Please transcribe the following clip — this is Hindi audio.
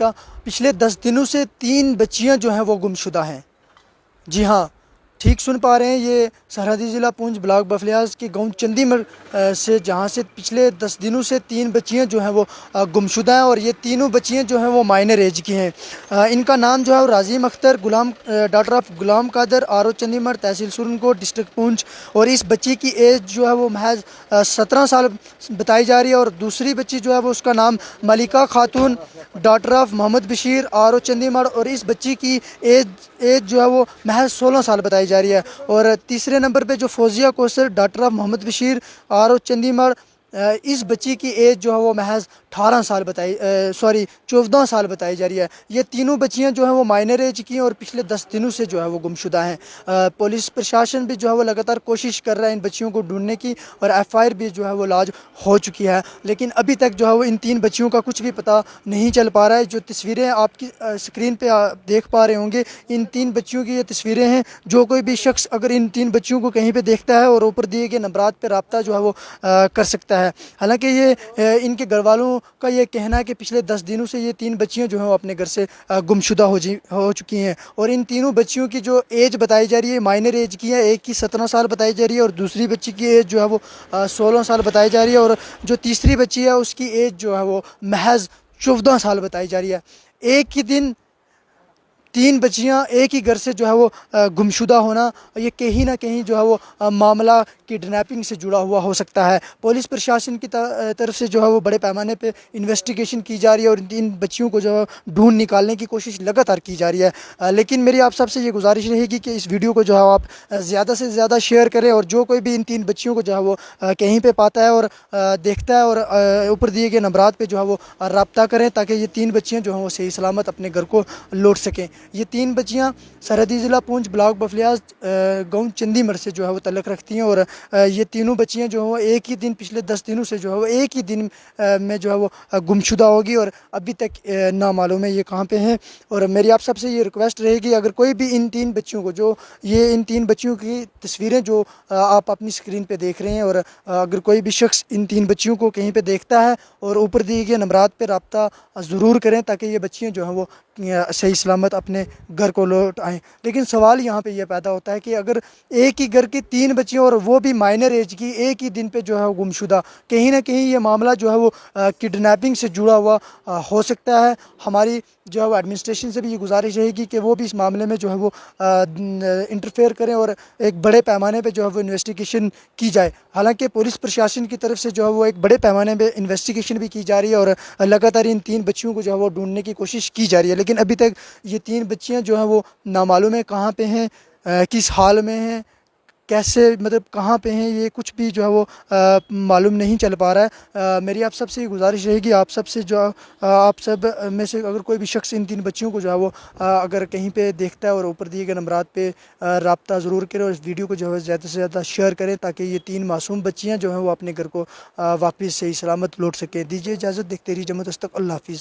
का। पिछले 10 दिनों से 3 बच्चियां जो हैं वो गुमशुदा हैं। जी हाँ, ठीक सुन पा रहे हैं, ये सरहदी ज़िला पुंछ ब्लॉक बफलियाज के गांव चंदीमर से, जहां से पिछले 10 दिनों से 3 बच्चियां जो हैं वो गुमशुदा हैं और ये तीनों बच्चियां जो हैं वो माइनर एज की हैं। इनका नाम जो है वो Rajim Akhtar, daughter of Ghulam Qadir, R O. Chandimar, tehsil Surankote, district Poonch. और इस बच्ची की एज जो है वो महज 17 साल बताई जा रही है। और दूसरी बच्ची जो है वो उसका नाम Malika Khatoon, daughter of Mohammad Bashir, R O. Chandimar, और इस बच्ची की एज जो है वो महज 16 साल बताई जा रही है। और तीसरे नंबर पे जो Fouzia Kausar, daughter of Mohammad Bashir, R O. Chandimar, इस बच्ची की एज जो है वो महज 14 साल 14 साल बताई जा रही है। ये तीनों बच्चियां जो हैं वो माइनर एज की हैं और पिछले 10 दिनों से जो है वो गुमशुदा हैं। पुलिस प्रशासन भी जो है वो लगातार कोशिश कर रहा है इन बच्चियों को ढूंढने की, और एफआईआर भी जो है वो लॉन्च हो चुकी है। लेकिन अभी तक जो है वो इन 3 बच्चियों का कुछ भी पता नहीं चल पा रहा है। जो तस्वीरें आपकी स्क्रीन पे देख पा रहे होंगे, इन 3 बच्चियों की ये तस्वीरें हैं। जो कोई भी शख्स अगर इन 3 बच्चियों को कहीं पे देखता है और ऊपर दिए गए नंबरात पे रब्ता जो है वो कर सकता है। हालांकि ये इनके घर वालों का ये कहना है कि पिछले 10 दिनों से ये 3 बच्चियां जो हैं वो अपने घर से गुमशुदा हो चुकी हैं। और इन तीनों बच्चियों की जो एज बताई जा रही है माइनर एज की है। एक की 17 साल बताई जा रही है और दूसरी बच्ची की एज जो है वो 16 साल बताई जा रही है। और जो तीसरी बच्ची है उसकी एज जो है वो महज 14 साल बताई जा रही है। एक ही दिन 3 बच्चियां एक ही घर से जो है वो गुमशुदा होना, ये कहीं ना कहीं जो है वो मामला किडनैपिंग से जुड़ा हुआ हो सकता है। पुलिस प्रशासन की तरफ से जो है वो बड़े पैमाने पे इन्वेस्टिगेशन की जा रही है और इन बच्चियों को जो है ढूंढ निकालने की कोशिश लगातार की जा रही है। लेकिन मेरी आप सबसे ये गुजारिश रहेगी कि इस वीडियो को जो है आप ज़्यादा से ज़्यादा शेयर करें, और जो कोई भी इन 3 बच्चियों को जो है वो कहीं पर पाता है और देखता है और ऊपर दिए गए नंबरात पर जो है वो रब्ता करें, ताकि ये 3 बच्चियाँ जो हैं वो सही सलामत अपने घर को लौट सकें। ये 3 बच्चियां सरहदी ज़िला पुंछ ब्लॉक बफलियाज गांव चंदीमर से जो है वो तल्लक रखती हैं। और ये तीनों बच्चियां जो है वो एक ही दिन, पिछले 10 दिनों से जो है वो एक ही दिन में जो है वो गुमशुदा होगी और अभी तक नामालूम है ये कहाँ पे हैं। और मेरी आप सबसे ये रिक्वेस्ट रहेगी, अगर कोई भी इन 3 बच्चियों को इन 3 बच्चियों की तस्वीरें जो आप अपनी स्क्रीन पर देख रहे हैं, और अगर कोई भी शख्स इन 3 बच्चियों को कहीं पर देखता है और ऊपर दिए गए नंबरात पर रब्ता ज़रूर करें, ताकि ये बच्चियाँ जो हैं वो सही सलामत अपने घर को लौट आएँ। लेकिन सवाल यहाँ पे ये पैदा होता है कि अगर एक ही घर की 3 बच्चियाँ और वो भी माइनर एज की एक ही दिन पे जो है वो गुमशुदा, कहीं ना कहीं ये मामला जो है वो किडनैपिंग से जुड़ा हुआ हो सकता है। हमारी जो है वो एडमिनिस्ट्रेशन से भी ये गुजारिश रहेगी कि वो भी इस मामले में जो है वो इंटरफेयर करें और एक बड़े पैमाने पे जो है वो इन्वेस्टिगेशन की जाए। हालांकि पुलिस प्रशासन की तरफ से जो है वो एक बड़े पैमाने पे इन्वेस्टिगेशन भी की जा रही है और लगातार इन 3 बच्चियों को जो है वो ढूंढने की कोशिश की जा रही है। लेकिन अभी तक ये 3 बच्चियां जो हैं वो नामालूम है कहाँ पे हैं, किस हाल में हैं, कैसे, मतलब कहाँ पे हैं, ये कुछ भी जो है वो मालूम नहीं चल पा रहा है। मेरी आप सबसे गुजारिश रहेगी, आप सबसे जो आप सब में से अगर कोई भी शख्स इन 3 बच्चियों को जो है वो अगर कहीं पे देखता है और ऊपर दिए गए नंबरात पे रब्ता ज़रूर करें और इस वीडियो को जो है ज़्यादा से ज़्यादा शेयर करें, ताकि ये 3 मासूम बच्चियाँ जो हैं वो अपने घर को वापस सही सलामत लौट सकें। दीजिए इजाज़त, देखते रहिए जम्मू तस्तक। अल्लाह हाफिज़।